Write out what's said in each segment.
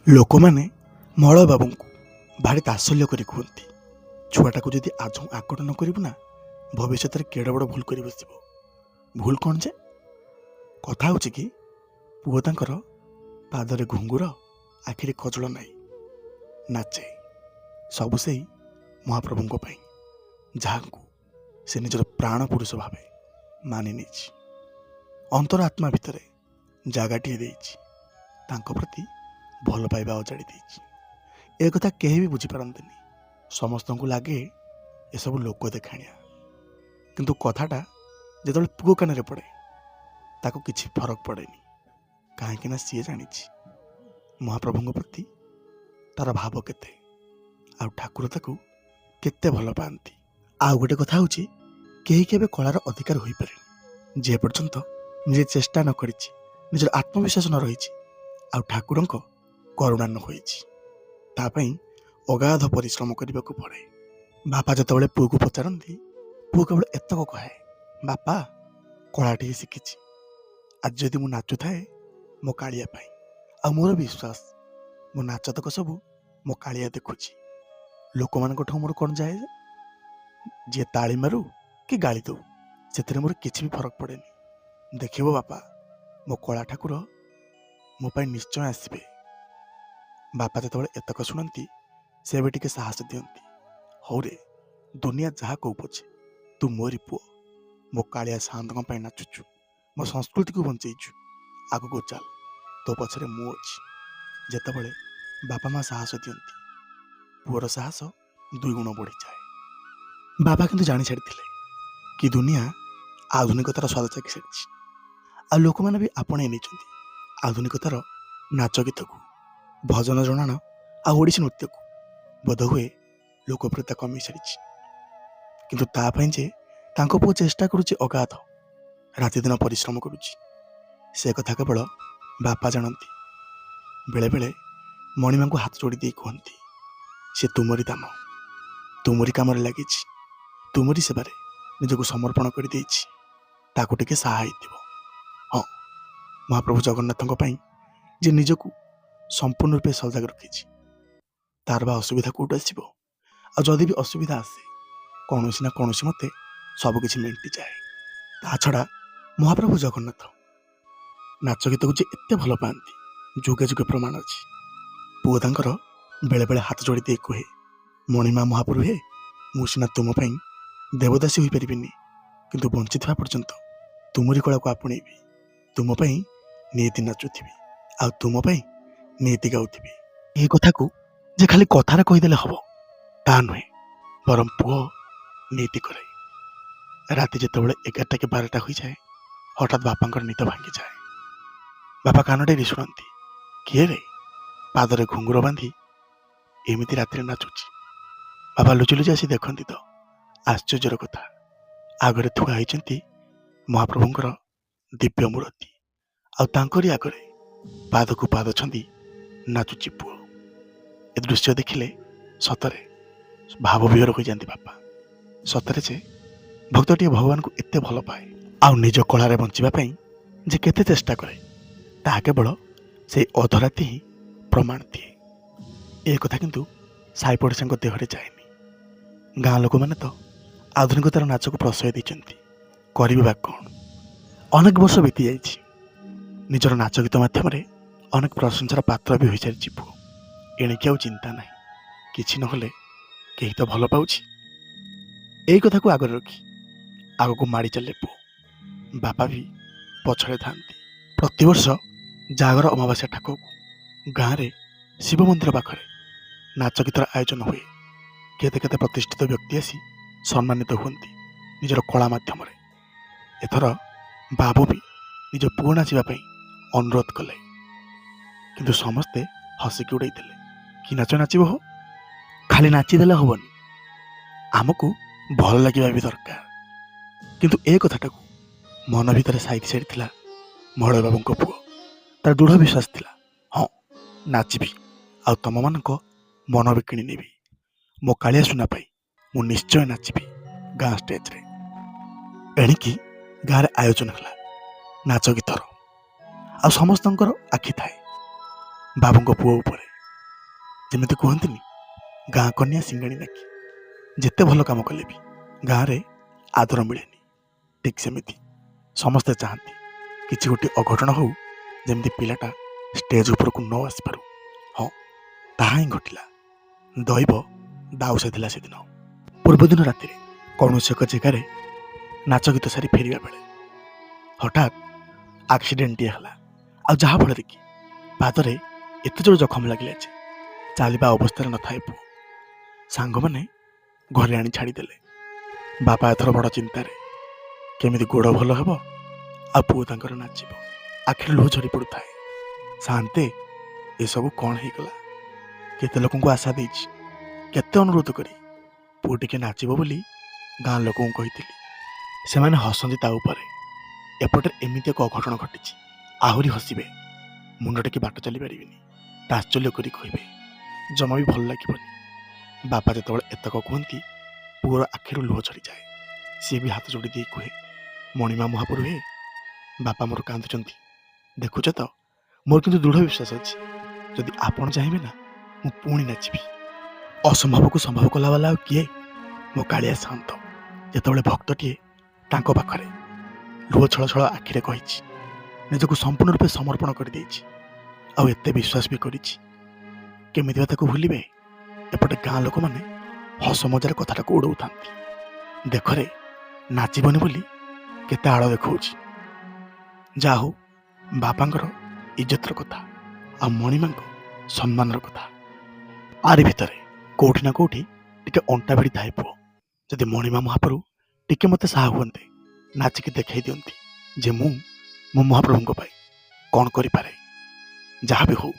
ଲୋକମାନେ ମଳ ବାବୁଙ୍କୁ ଭାରି ତାତ୍ସଲ୍ୟ କରି କୁହନ୍ତି, ଛୁଆଟାକୁ ଯଦି ଆଜ ଆକଟ ନ କରିବୁ ନା ଭବିଷ୍ୟତରେ କେଡ଼େ ବଡ଼ ଭୁଲ କରି ବସିବ। ଭୁଲ କ'ଣ ଯେ? କଥା ହେଉଛି କି ପୁଅ ତାଙ୍କର ପାଦରେ ଘୁଙ୍ଗୁର, ଆଖିରେ କଜଳ ନାହିଁ, ନାଚେ। ସବୁ ସେଇ ମହାପ୍ରଭୁଙ୍କ ପାଇଁ, ଯାହାଙ୍କୁ ସେ ନିଜର ପ୍ରାଣ ପୁରୁଷ ଭାବେ ମାନି ନେଇଛି। ଅନ୍ତର ଆତ୍ମା ଭିତରେ ଜାଗାଟିଏ ଦେଇଛି, ତାଙ୍କ ପ୍ରତି ଭଲ ପାଇବା ଅଜାଡ଼ି ଦେଇଛି। ଏ କଥା କେହି ବି ବୁଝିପାରନ୍ତିନି। ସମସ୍ତଙ୍କୁ ଲାଗେ ଏସବୁ ଲୋକ ଦେଖାଣିଆ। କିନ୍ତୁ କଥାଟା ଯେତେବେଳେ ପୁଅ କାନରେ ପଡ଼େ ତାକୁ କିଛି ଫରକ ପଡ଼େନି, କାହିଁକିନା ସିଏ ଜାଣିଛି ମହାପ୍ରଭୁଙ୍କ ପ୍ରତି ତାର ଭାବ କେତେ, ଆଉ ଠାକୁର ତାକୁ କେତେ ଭଲ ପାଆନ୍ତି। ଆଉ ଗୋଟେ କଥା ହେଉଛି, କେହି କେବେ କଳାର ଅଧିକାର ହୋଇପାରେନି ଯେ ପର୍ଯ୍ୟନ୍ତ ନିଜେ ଚେଷ୍ଟା ନ କରିଛି, ନିଜର ଆତ୍ମବିଶ୍ୱାସ ନ ରହିଛି, ଆଉ ଠାକୁରଙ୍କ କରୁଣା ନ ହୋଇଛି। ତା ପାଇଁ ଅଗାଧ ପରିଶ୍ରମ କରିବାକୁ ପଡ଼େ। ବାପା ଯେତେବେଳେ ପୁଅକୁ ପଚାରନ୍ତି, ପୁଅ କେବଳ ଏତକ କହେ, ବାପା କଳା ଟିକେ ଶିଖିଛି, ଆଜି ଯଦି ମୁଁ ନାଚୁଥାଏ ମୋ କାଳିଆ ପାଇଁ, ଆଉ ମୋର ବିଶ୍ୱାସ ମୋ ନାଚତକ ସବୁ ମୋ କାଳିଆ ଦେଖୁଛି। ଲୋକମାନଙ୍କଠୁ ମୋର କ'ଣ ଯାଏ, ଯିଏ ତାଳି ମାରୁ କି ଗାଳି ଦଉ, ସେଥିରେ ମୋର କିଛି ବି ଫରକ ପଡ଼େନି। ଦେଖିବ ବାପା, ମୋ କଳା ଠାକୁର ମୋ ପାଇଁ ନିଶ୍ଚୟ ଆସିବେ। ବାପା ଯେତେବେଳେ ଏତକ ଶୁଣନ୍ତି, ସେ ବି ଟିକେ ସାହସ ଦିଅନ୍ତି, ହଉରେ ଦୁନିଆ ଯାହା କହୁ ପଛେ ତୁ ମୋରି ପୁଅ, ମୋ କାଳିଆ ସାଆନ୍ତଙ୍କ ପାଇଁ ନାଚୁଛୁ, ମୋ ସଂସ୍କୃତିକୁ ବଞ୍ଚେଇଛୁ, ଆଗକୁ ଚାଲ, ତୋ ପଛରେ ମୁଁ ଅଛି। ଯେତେବେଳେ ବାପା ମା ସାହସ ଦିଅନ୍ତି, ପୁଅର ସାହସ 2 ଗୁଣ ବଢ଼ିଯାଏ। ବାବା କିନ୍ତୁ ଜାଣି ସାରିଥିଲେ କି ଦୁନିଆ ଆଧୁନିକତାର ସ୍ୱାଦ ଚାଖି ସାରିଛି, ଆଉ ଲୋକମାନେ ବି ଆପଣେଇ ନେଇଛନ୍ତି ଆଧୁନିକତାର ନାଚ ଗୀତକୁ, ଭଜନ ଜଣାଣ ଆଉ ଓଡ଼ିଶୀ ନୃତ୍ୟକୁ। ବୋଧହୁଏ ଲୋକପ୍ରିୟତା କମି ସାରିଛି, କିନ୍ତୁ ତା ପାଇଁ ଯେ ତାଙ୍କ ପୁଅ ଚେଷ୍ଟା କରୁଛି ଅଗାଧ, ରାତିଦିନ ପରିଶ୍ରମ କରୁଛି, ସେ କଥା କେବଳ ବାପା ଜାଣନ୍ତି। ବେଳେବେଳେ ମଣିମାଙ୍କୁ ହାତ ଯୋଡ଼ି ଦେଇ କୁହନ୍ତି, ସେ ତୁମରି ଦାନ, ତୁମରି କାମରେ ଲାଗିଛି, ତୁମରି ସେବାରେ ନିଜକୁ ସମର୍ପଣ କରିଦେଇଛି, ତାକୁ ଟିକେ ସାହା ହେଇଥିବ। ହଁ, ମହାପ୍ରଭୁ ଜଗନ୍ନାଥଙ୍କ ପାଇଁ ଯେ ନିଜକୁ ସମ୍ପୂର୍ଣ୍ଣ ରୂପେ ସଜାଗ ରଖିଛି, ତାର ବା ଅସୁବିଧା କେଉଁଠୁ ଆସିବ? ଆଉ ଯଦି ବି ଅସୁବିଧା ଆସେ, କୌଣସି ନା କୌଣସି ମତେ ସବୁକିଛି ମେଣ୍ଟିଯାଏ। ତା ଛଡ଼ା ମହାପ୍ରଭୁ ଜଗନ୍ନାଥ ନାଚ ଗୀତକୁ ଯେ ଏତେ ଭଲ ପାଆନ୍ତି, ଯୁଗେ ଯୁଗେ ପ୍ରମାଣ ଅଛି। ପୁଅ ତାଙ୍କର ବେଳେବେଳେ ହାତ ଯୋଡ଼ି ଦେଇ କୁହେ, ମଣିମା ମହାପ୍ରଭୁ ହେ, ମୁଁ ସିନା ତୁମ ପାଇଁ ଦେବଦାସୀ ହୋଇପାରିବିନି, କିନ୍ତୁ ବଞ୍ଚିଥିବା ପର୍ଯ୍ୟନ୍ତ ତୁମରି କଳାକୁ ଆପଣେଇବି, ତୁମ ପାଇଁ ନିହାତି ନାଚୁଥିବି, ଆଉ ତୁମ ପାଇଁ ନିହାତି ଗାଉଥିବି। ଏହି କଥାକୁ ଯେ ଖାଲି କଥାରେ କହିଦେଲେ ହବ ତା ନୁହେଁ, ବରଂ ପୁଅ ନିହାତି କରେ। ରାତି ଯେତେବେଳେ 11ଟା କି 12ଟା ହୋଇଯାଏ, ହଠାତ୍ ବାପାଙ୍କର ନିଦ ଭାଙ୍ଗିଯାଏ। ବାପା କାନ ଡେରି ଶୁଣନ୍ତି, କିଏ ରେ ପାଦରେ ଘୁଙ୍ଗୁର ବାନ୍ଧି ଏମିତି ରାତିରେ ନାଚୁଛି। ବାପା ଲୁଚି ଲୁଚି ଆସି ଦେଖନ୍ତି ତ, ଆଶ୍ଚର୍ଯ୍ୟର କଥା, ଆଗରେ ଥୁଆ ହେଇଛନ୍ତି ମହାପ୍ରଭୁଙ୍କର ଦିବ୍ୟ ମୂର୍ତ୍ତି, ଆଉ ତାଙ୍କରି ଆଗରେ ପାଦକୁ ପାଦ ଛନ୍ଦି ନାଚୁଛି ପୁଅ। ଏ ଦୃଶ୍ୟ ଦେଖିଲେ ସତରେ ଭାବବିହ୍ୱଳ ହୋଇଯାନ୍ତି ବାପା। ସତରେ ଯେ ଭକ୍ତଟିଏ ଭଗବାନଙ୍କୁ ଏତେ ଭଲ ପାଏ, ଆଉ ନିଜ କଳାରେ ବଞ୍ଚିବା ପାଇଁ ଯେ କେତେ ଚେଷ୍ଟା କରେ, ତାହା କେବଳ ସେଇ ଅଧରାତି ହିଁ ପ୍ରମାଣ ଦିଏ। ଏ କଥା କିନ୍ତୁ ସାଇ ପଡ଼ିଶାଙ୍କ ଦେହରେ ଯାଏନି। ଗାଁ ଲୋକମାନେ ତ ଆଧୁନିକତାର ନାଚକୁ ପ୍ରଶ୍ରୟ ଦେଇଛନ୍ତି, କରିବେ ବା କ'ଣ? ଅନେକ ବର୍ଷ ବିତି ଯାଇଛି, ନିଜର ନାଚ ଗୀତ ମାଧ୍ୟମରେ ଅନେକ ପ୍ରଶଂସାର ପାତ୍ର ବି ହୋଇସାରିଛି ପୁଅ। ଏଣିକି ଆଉ ଚିନ୍ତା ନାହିଁ, କିଛି ନହେଲେ କେହି ତ ଭଲ ପାଉଛି। ଏଇ କଥାକୁ ଆଗରେ ରଖି ଆଗକୁ ମାଡ଼ି ଚାଲେ ପୁଅ। ବାପା ବି ପଛରେ ଥାନ୍ତି। ପ୍ରତିବର୍ଷ ଜାଗର ଅମାବାସ୍ୟା ଠାକୁରକୁ ଗାଁରେ ଶିବ ମନ୍ଦିର ପାଖରେ ନାଚ ଗୀତର ଆୟୋଜନ ହୁଏ। କେତେ କେତେ ପ୍ରତିଷ୍ଠିତ ବ୍ୟକ୍ତି ଆସି ସମ୍ମାନିତ ହୁଅନ୍ତି ନିଜର କଳା ମାଧ୍ୟମରେ। ଏଥର ବାବୁ ବି ନିଜ ପୁଅ ନାଚିବା ପାଇଁ ଅନୁରୋଧ କଲେ, କିନ୍ତୁ ସମସ୍ତେ ହସିକି ଉଡ଼େଇ ଦେଲେ। କି ନାଚ ନାଚିବ ହୋ? ଖାଲି ନାଚିଦେଲେ ହବନି, ଆମକୁ ଭଲ ଲାଗିବା ବି ଦରକାର। କିନ୍ତୁ ଏ କଥାଟାକୁ ମନ ଭିତରେ ସାଇତି ସାରିଥିଲା ମଳୟ ବାବୁଙ୍କ ପୁଅ। ତାର ଦୃଢ଼ ବିଶ୍ୱାସ ଥିଲା, ହଁ ନାଚିବି, ଆଉ ତମମାନଙ୍କ ମନ ବି କିଣି ନେବି। ମୋ କାଳିଆ ସୁନା ପାଇଁ ମୁଁ ନିଶ୍ଚୟ ନାଚିବି ଗାଁ ଷ୍ଟେଜରେ। ଏଣିକି ଗାଁରେ ଆୟୋଜନ ହେଲା ନାଚ ଗୀତର, ଆଉ ସମସ୍ତଙ୍କର ଆଖି ଥାଏ ବାବୁଙ୍କ ପୁଅ ଉପରେ। ଯେମିତି କୁହନ୍ତିନି ଗାଁ କନ୍ୟା ସିଙ୍ଗାଣି ନାକି, ଯେତେ ଭଲ କାମ କଲେ ବି ଗାଁରେ ଆଦର ମିଳେନି। ଠିକ୍ ସେମିତି ସମସ୍ତେ ଚାହାନ୍ତି କିଛି ଗୋଟିଏ ଅଘଟଣ ହଉ, ଯେମିତି ପିଲାଟା ଷ୍ଟେଜ ଉପରକୁ ନ ଆସିପାରୁ। ହଁ, ତାହା ହିଁ ଘଟିଲା। ଦୈବ ଦାଉ ସାଧିଲା ସେଦିନ। ପୂର୍ବଦିନ ରାତିରେ କୌଣସି ଏକ ଜାଗାରେ ନାଚ ଗୀତ ସାରି ଫେରିବା ବେଳେ ହଠାତ୍ ଆକ୍ସିଡେଣ୍ଟଟିଏ ହେଲା। ଆଉ ଯାହାଫଳରେ କି ପାଦରେ ଏତେ ଜୋର ଜଖମ ଲାଗିଲା ଯେ ଚାଲିବା ଅବସ୍ଥାରେ ନଥାଏ ପୁଅ। ସାଙ୍ଗମାନେ ଘରେ ଆଣି ଛାଡ଼ିଦେଲେ। ବାପା ଏଥର ବଡ଼ ଚିନ୍ତାରେ, କେମିତି ଗୋଡ଼ ଭଲ ହେବ ଆଉ ପୁଅ ତାଙ୍କର ନାଚିବ। ଆଖିରେ ଲୁହ ଝରି ପଡ଼ୁଥାଏ। ଶାନ୍ତେ, ଏସବୁ କ'ଣ ହେଇଗଲା? କେତେ ଲୋକଙ୍କୁ ଆଶା ଦେଇଛି, କେତେ ଅନୁରୋଧ କରି ପୁଅ ଟିକେ ନାଚିବ ବୋଲି ଗାଁ ଲୋକଙ୍କୁ କହିଥିଲି। ସେମାନେ ହସନ୍ତି ତା ଉପରେ। ଏପଟେ ଏମିତି ଏକ ଅଘଟଣ ଘଟିଛି, ଆହୁରି ହସିବେ। ମୁଣ୍ଡ ଟେକି ବାଟ ଚାଲିପାରିବେନି। ତାଶ୍ଚଲ୍ୟ କରି କହିବେ, ଜମା ବି ଭଲ ଲାଗିବନି। ବାପା ଯେତେବେଳେ ଏତକ କୁହନ୍ତି, ପୁଅର ଆଖିରୁ ଲୁହ ଝରିଯାଏ। ସିଏ ବି ହାତ ଯୋଡ଼ି ଦେଇ କୁହେ, ମଣିମା ମହାପୁରୁ ହେ, ବାପା ମୋର କାନ୍ଦୁଛନ୍ତି। ଦେଖୁଛ ତ, ମୋର କିନ୍ତୁ ଦୃଢ଼ ବିଶ୍ୱାସ ଅଛି, ଯଦି ଆପଣ ଚାହିଁବେ ନା, ମୁଁ ପୁଣି ନାଚିବି। ଅସମ୍ଭବକୁ ସମ୍ଭବ କଲା ବାଲା ଆଉ କିଏ? ମୋ କାଳିଆ ଶାନ୍ତ। ଯେତେବେଳେ ଭକ୍ତଟିଏ ତାଙ୍କ ପାଖରେ ଲୁହ ଛଳ ଛଳ ଆଖିରେ କହିଛି, ନିଜକୁ ସମ୍ପୂର୍ଣ୍ଣ ରୂପେ ସମର୍ପଣ କରିଦେଇଛି, ଆଉ ଏତେ ବିଶ୍ୱାସ ବି କରିଛି, କେମିତି ବା ତାକୁ ଭୁଲିବେ? ଏପଟେ ଗାଁ ଲୋକମାନେ ହସ ମଜାର କଥାଟାକୁ ଉଡ଼ଉଥାନ୍ତି। ଦେଖରେ, ନାଚିବନି ବୋଲି କେତେ ଆଳ ଦେଖାଉଛି। ଯାହା ହଉ, ବାପାଙ୍କର ଇଜ୍ଜତର କଥା ଆଉ ମଣିମାଙ୍କ ସମ୍ମାନର କଥା। ଆରି ଭିତରେ କୋଉଠି ନା କୋଉଠି ଟିକେ ଅଣ୍ଟା ଭିଡ଼ି ଥାଏ ପୁଅ। ଯଦି ମଣିମା ମହାପ୍ରଭୁ ଟିକେ ମୋତେ ସାହା ହୁଅନ୍ତେ, ନାଚିକି ଦେଖାଇ ଦିଅନ୍ତି ଯେ ମୁଁ ମୋ ମହାପ୍ରଭୁଙ୍କ ପାଇଁ କ'ଣ କରିପାରେ। ଯାହା ବି ହଉ,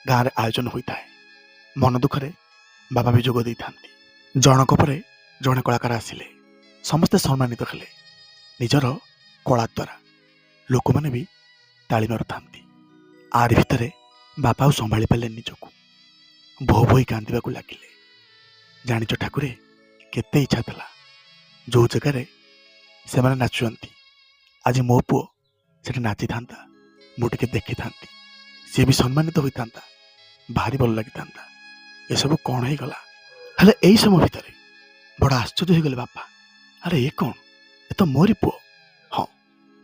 ଗାଁରେ ଆୟୋଜନ ହୋଇଥାଏ। ମନ ଦୁଃଖରେ ବାବା ବି ଯୋଗ ଦେଇଥାନ୍ତି। ଜଣକ ପରେ ଜଣେ କଳାକାର ଆସିଲେ। ସମସ୍ତେ ସମ୍ମାନିତ ହେଲେ ନିଜର କଳା ଦ୍ୱାରା। ଲୋକମାନେ ବି ତାଳି ମାରୁଥାନ୍ତି। ଆରି ଭିତରେ ବାପା ଆଉ ସମ୍ଭାଳି ପାରିଲେ ନିଜକୁ। ଭୋ ଭୋଇ କାନ୍ଦିବାକୁ ଲାଗିଲେ। ଜାଣିଛ ଠାକୁରେ, କେତେ ଇଚ୍ଛା ଥିଲା ଯେଉଁ ଜାଗାରେ ସେମାନେ ନାଚୁଛନ୍ତି, ଆଜି ମୋ ପୁଅ ସେଠି ନାଚିଥାନ୍ତା, ମୁଁ ଟିକେ ଦେଖିଥାନ୍ତି, ସିଏ ବି ସମ୍ମାନିତ ହୋଇଥାନ୍ତା, ଭାରି ଭଲ ଲାଗିଥାନ୍ତା। ଏସବୁ କ'ଣ ହେଇଗଲା? ହେଲେ ଏଇ ସମୟ ଭିତରେ ବଡ଼ ଆଶ୍ଚର୍ଯ୍ୟ ହୋଇଗଲେ ବାପା। ଆରେ ଏ କ'ଣ? ଏ ତ ମୋରି ପୁଅ। ହଁ,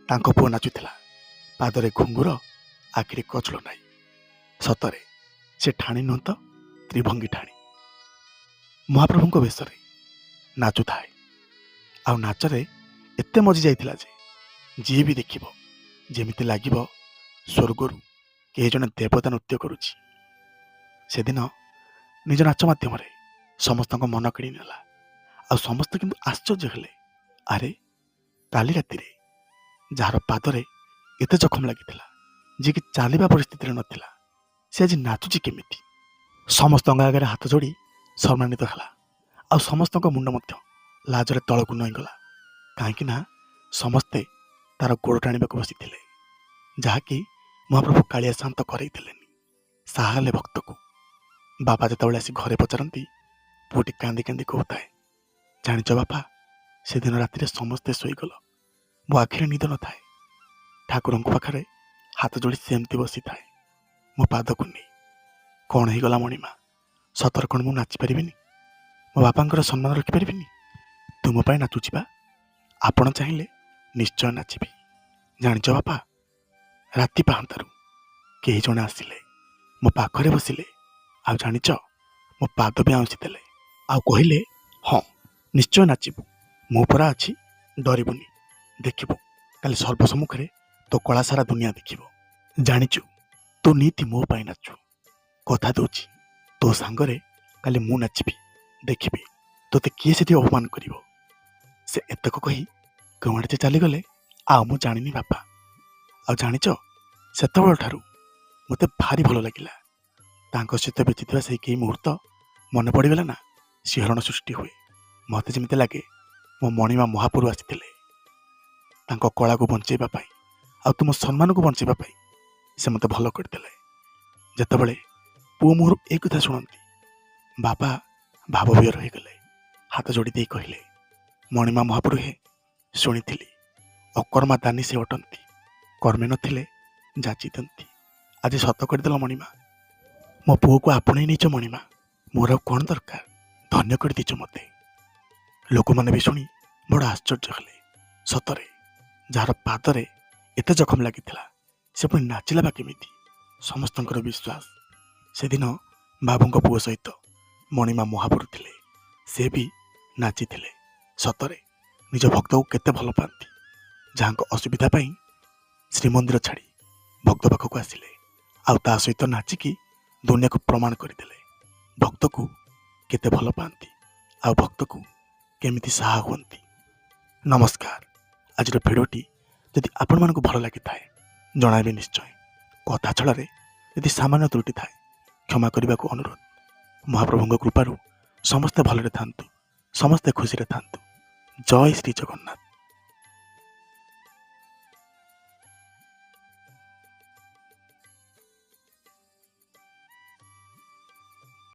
ତାଙ୍କ ପୁଅ ନାଚୁଥିଲା। ପାଦରେ ଘୁଙ୍ଗୁର, ଆଖିରେ କଜଳ ନାହିଁ। ସତରେ ସେ ଠାଣି ନୁହଁ ତ, ତ୍ରିଭଙ୍ଗୀ ଠାଣି। ମହାପ୍ରଭୁଙ୍କ ବେଶରେ ନାଚୁଥାଏ। ଆଉ ନାଚରେ ଏତେ ମଜି ଯାଇଥିଲା ଯେ ଯିଏ ବି ଦେଖିବ ଯେମିତି ଲାଗିବ ସ୍ୱର୍ଗରୁ କେହି ଜଣେ ଦେବତା ନୃତ୍ୟ କରୁଛି। ସେଦିନ ନିଜ ନାଚ ମାଧ୍ୟମରେ ସମସ୍ତଙ୍କ ମନ କିଣି ନେଲା। ଆଉ ସମସ୍ତେ କିନ୍ତୁ ଆଶ୍ଚର୍ଯ୍ୟ ହେଲେ, ଆରେ କାଲି ରାତିରେ ଯାହାର ପାଦରେ ଏତେ ଜଖମ ଲାଗିଥିଲା, ଯିଏକି ଚାଲିବା ପରିସ୍ଥିତିରେ ନଥିଲା, ସେ ଆଜି ନାଚୁଛି କେମିତି? ସମସ୍ତଙ୍କ ଆଗରେ ହାତ ଯୋଡ଼ି ସମ୍ମାନିତ ହେଲା। ଆଉ ସମସ୍ତଙ୍କ ମୁଣ୍ଡ ମଧ୍ୟ ଲାଜରେ ତଳକୁ ନଇଁଗଲା। କାହିଁକି ନା ସମସ୍ତେ ତାର ଗୋଡ଼ ଟାଣିବାକୁ ବସିଥିଲେ, ଯାହାକି ମହାପ୍ରଭୁ କାଳିଆ ଶାନ୍ତ କରେଇଦେଲେନି। ସାହା ହେଲେ ଭକ୍ତକୁ। ବାପା ଯେତେବେଳେ ଆସି ଘରେ ପଚାରନ୍ତି, ପୁଅଟି କାନ୍ଦି କାନ୍ଦି କହୁଥାଏ, ଜାଣିଛ ବାପା, ସେଦିନ ରାତିରେ ସମସ୍ତେ ଶୋଇଗଲ, ମୋ ଆଖିରେ ନିଦ ନଥାଏ। ଠାକୁରଙ୍କ ପାଖରେ ହାତ ଯୋଡ଼ି ସେମିତି ବସିଥାଏ, ମୋ ପାଦକୁ ନେଇ। କ'ଣ ହେଇଗଲା ମଣିମା? ସତର କ'ଣ ମୁଁ ନାଚିପାରିବିନି? ମୋ ବାପାଙ୍କର ସମ୍ମାନ ରଖିପାରିବିନି? ତୁମ ପାଇଁ ନାଚୁଛି ବା। ଆପଣ ଚାହିଁଲେ ନିଶ୍ଚୟ ନାଚିବି। ଜାଣିଛ ବାପା, ରାତି ପାହାନ୍ତାରୁ କେହି ଜଣେ ଆସିଲେ, ମୋ ପାଖରେ ବସିଲେ, ଆଉ ଜାଣିଛ, ମୋ ପାଦ ବି ଆଉଁସି ଦେଲେ, ଆଉ କହିଲେ, ହଁ ନିଶ୍ଚୟ ନାଚିବୁ, ମୁଁ ପରା ଅଛି, ଡରିବୁନି। ଦେଖିବୁ, କାଲି ସର୍ବ ସମ୍ମୁଖରେ ତୋ କଳା ସାରା ଦୁନିଆ ଦେଖିବ। ଜାଣିଛୁ, ତୋ ନୀତି ମୋ ପାଇଁ ନାଚୁ। କଥା ଦେଉଛି, ତୋ ସାଙ୍ଗରେ କାଲି ମୁଁ ନାଚିବି। ଦେଖିବି ତୋତେ କିଏ ସେଠି ଅପମାନ କରିବ। ସେ ଏତକ କହି କେଉଁଆଡ଼େ ଯେ ଚାଲିଗଲେ, ଆଉ ମୁଁ ଜାଣିନି ବାପା। ଆଉ ଜାଣିଛ, ସେତେବେଳଠାରୁ ମୋତେ ଭାରି ଭଲ ଲାଗିଲା। ତାଙ୍କ ସହିତ ବିତିଥିବା ସେଇ କେଇ ମୁହୂର୍ତ୍ତ ମନେ ପଡ଼ିଗଲା ନା, ଶିହରଣ ସୃଷ୍ଟି ହୁଏ। ମୋତେ ଯେମିତି ଲାଗେ ମୋ ମଣିମା ମହାପୁରୁ ଆସିଥିଲେ ତାଙ୍କ କଳାକୁ ବଞ୍ଚାଇବା ପାଇଁ, ଆଉ ତୁମ ସମ୍ମାନକୁ ବଞ୍ଚାଇବା ପାଇଁ। ସେ ମୋତେ ଭଲ କରିଦେଲେ। ଯେତେବେଳେ ପୁଅ ମୁହଁରୁ ଏ କଥା ଶୁଣନ୍ତି, ବାପା ଭାବବିହ୍ୱଳ ହୋଇଗଲେ। ହାତ ଯୋଡ଼ି ଦେଇ କହିଲେ, ମଣିମା ମହାପୁରୁ ହେ, ଶୁଣିଥିଲି ଅକର୍ମା ଦାନୀ ସେ ଅଟନ୍ତି, କର୍ମେ ନଥିଲେ ଯାଚି ଦିଅନ୍ତି। ଆଜି ସତ କରିଦେଲ ମଣିମା। ମୋ ପୁଅକୁ ଆପଣେଇ ନେଇଛ ମଣିମା, ମୋର ଆଉ କ'ଣ ଦରକାର, ଧନ୍ୟ କରିଦେଇଛ ମୋତେ। ଲୋକମାନେ ବି ଶୁଣି ବଡ଼ ଆଶ୍ଚର୍ଯ୍ୟ ହେଲେ। ସତରେ ଯାହାର ପାଦରେ ଏତେ ଜଖମ ଲାଗିଥିଲା ସେ ପୁଣି ନାଚିଲା ବା କେମିତି? ସମସ୍ତଙ୍କର ବିଶ୍ୱାସ ସେଦିନ ବାବୁଙ୍କ ପୁଅ ସହିତ ମଣିମା ମହାପୁରୁ ଥିଲେ, ସେ ବି ନାଚିଥିଲେ। ସତରେ ନିଜ ଭକ୍ତକୁ କେତେ ଭଲ ପାଆନ୍ତି, ଯାହାଙ୍କ ଅସୁବିଧା ପାଇଁ ଶ୍ରୀମନ୍ଦିର ଛାଡ଼ି ଭକ୍ତ ପାଖକୁ ଆସିଲେ, ଆଉ ତା ସହିତ ନାଚିକି ଦୁନିଆକୁ ପ୍ରମାଣ କରିଦେଲେ ଭକ୍ତକୁ କେତେ ଭଲ ପାଆନ୍ତି, ଆଉ ଭକ୍ତକୁ କେମିତି ସାହା ହୁଅନ୍ତି। ନମସ୍କାର। ଆଜିର ଭିଡ଼ିଓଟି ଯଦି ଆପଣମାନଙ୍କୁ ଭଲ ଲାଗିଥାଏ ଜଣାଇବେ ନିଶ୍ଚୟ। କଥା ଛଳରେ ଯଦି ସାମାନ୍ୟ ତ୍ରୁଟି ଥାଏ କ୍ଷମା କରିବାକୁ ଅନୁରୋଧ। ମହାପ୍ରଭୁଙ୍କ କୃପାରୁ ସମସ୍ତେ ଭଲରେ ଥାନ୍ତୁ, ସମସ୍ତେ ଖୁସିରେ ଥାନ୍ତୁ। ଜୟ ଶ୍ରୀ ଜଗନ୍ନାଥ।